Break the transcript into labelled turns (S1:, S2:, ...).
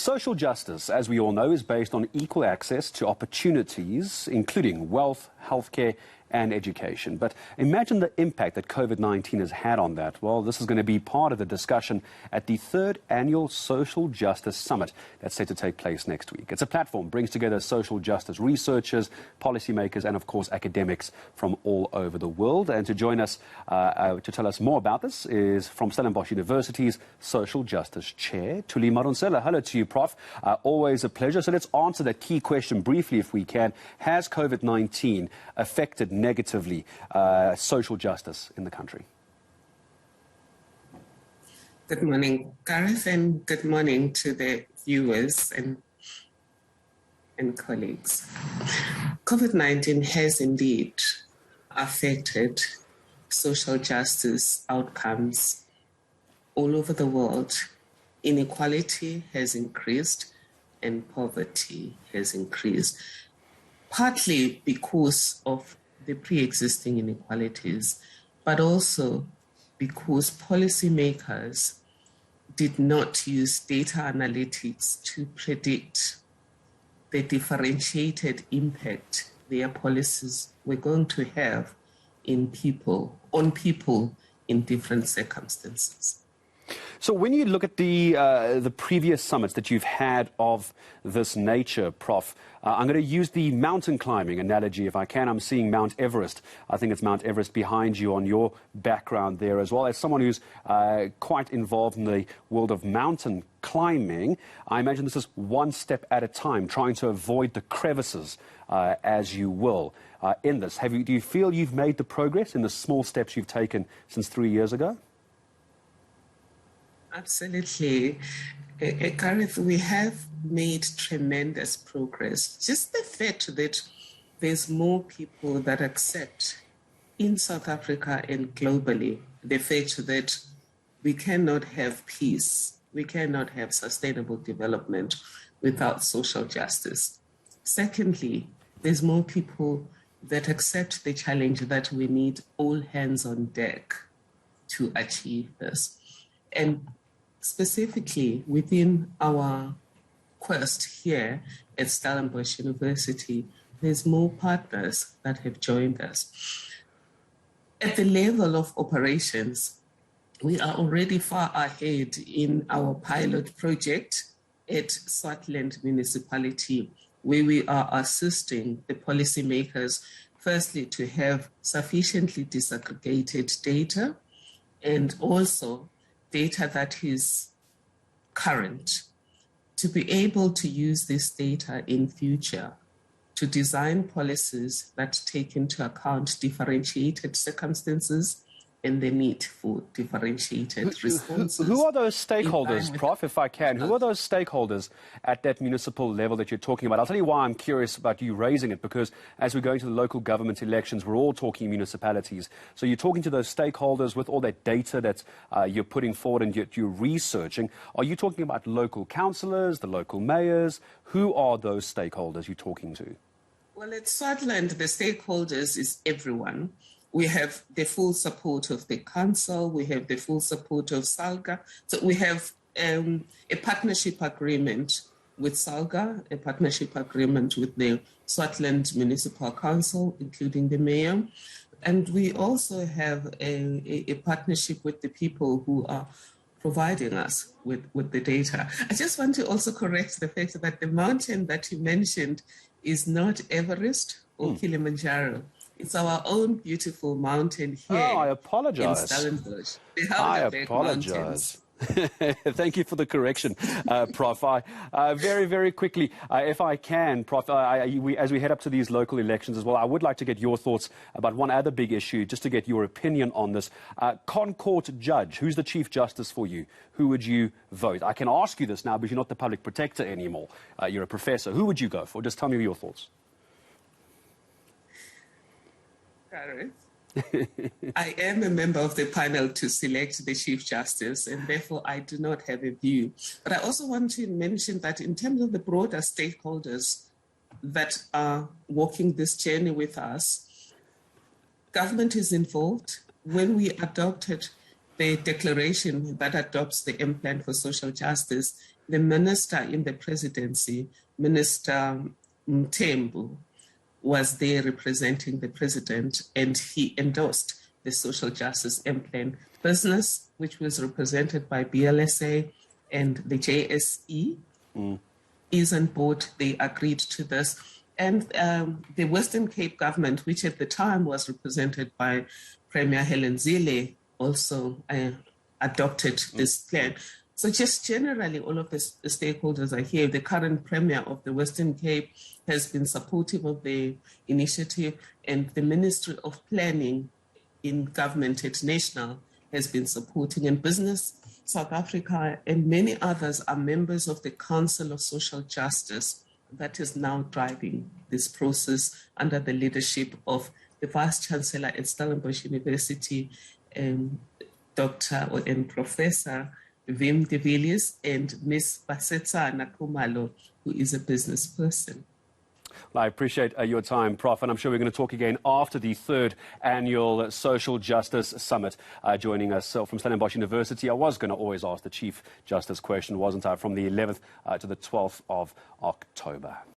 S1: Social justice, as we all know, is based on equal access to opportunities, including wealth, healthcare, and education. But imagine the impact that COVID-19 has had on that. Well, this is going to be part of the discussion at the 3rd Annual Social Justice Summit that's set to take place next week. It's a platform, brings together social justice researchers, policymakers, and of course academics from all over the world. And to join us to tell us more about this is from Stellenbosch University's Social Justice Chair, Thuli Madonsela. Hello to you, Prof. Always a pleasure. So let's answer that key question briefly if we can. Has COVID-19 affected negatively social justice in the country?
S2: Good morning, Gareth, and good morning to the viewers and colleagues. COVID-19 has indeed affected social justice outcomes all over the world. Inequality has increased and poverty has increased, partly because of the pre-existing inequalities, but also because policymakers did not use data analytics to predict the differentiated impact their policies were going to have on people in different circumstances.
S1: So when you look at the previous summits that you've had of this nature, Prof, I'm going to use the mountain climbing analogy if I can. I'm seeing Mount Everest. I think it's Mount Everest behind you on your background there as well. As someone who's quite involved in the world of mountain climbing, I imagine this is one step at a time, trying to avoid the crevices, as you will, in this. Do you feel you've made the progress in the small steps you've taken since 3 years ago?
S2: Absolutely. Gareth, we have made tremendous progress. Just the fact that there's more people that accept in South Africa and globally the fact that we cannot have peace, we cannot have sustainable development without social justice. Secondly, there's more people that accept the challenge that we need all hands on deck to achieve this. And specifically within our quest here at Stellenbosch University, there's more partners that have joined us. At the level of operations, we are already far ahead in our pilot project at Swartland Municipality, where we are assisting the policymakers, firstly, to have sufficiently disaggregated data and also data that is current, to be able to use this data in future to design policies that take into account differentiated circumstances and the need for differentiated responses.
S1: Who are those stakeholders, Prof, if I can? Who are those stakeholders at that municipal level that you're talking about? I'll tell you why I'm curious about you raising it, because as we're going to the local government elections, we're all talking municipalities. So you're talking to those stakeholders with all that data that you're putting forward and you're researching. Are you talking about local councillors, the local mayors? Who are those stakeholders you're talking to?
S2: Well, at Swartland, the stakeholders is everyone. We have the full support of the council. We have the full support of SALGA. So we have a partnership agreement with SALGA, a partnership agreement with the Swartland Municipal Council, including the mayor. And we also have a partnership with the people who are providing us with the data. I just want to also correct the fact that the mountain that you mentioned is not Everest or Kilimanjaro. It's our own beautiful mountain here.
S1: Oh, I apologize.
S2: In Stellenbosch.
S1: I apologize. Thank you for the correction, Prof. Very, very quickly, if I can, Prof, as we head up to these local elections as well, I would like to get your thoughts about one other big issue, just to get your opinion on this. Court judge, who's the Chief Justice for you? Who would you vote? I can ask you this now, but you're not the public protector anymore. You're a professor. Who would you go for? Just tell me your thoughts.
S2: Gareth, I am a member of the panel to select the Chief Justice, and therefore I do not have a view. But I also want to mention that in terms of the broader stakeholders that are walking this journey with us, government is involved. When we adopted the declaration that adopts the M Plan for Social Justice, the minister in the presidency, Minister Mthembu, was there representing the president, and he endorsed the social justice plan. Business, which was represented by BLSA and the JSE, is on board. They agreed to this. And the Western Cape government, which at the time was represented by Premier Helen Zille, also adopted this plan. So just generally, all of the stakeholders are here. The current Premier of the Western Cape has been supportive of the initiative, and the Ministry of Planning in government at national has been supporting. And Business South Africa and many others are members of the Council of Social Justice that is now driving this process under the leadership of the Vice Chancellor at Stellenbosch University, Dr. and Professor Wim de Villiers, and Ms. Basetsana Kumalo, who is a business person.
S1: Well, I appreciate your time, Prof, and I'm sure we're going to talk again after the 3rd annual Social Justice Summit. Joining us from Stellenbosch University, I was going to always ask the Chief Justice question, wasn't I, from the 11th to the 12th of October.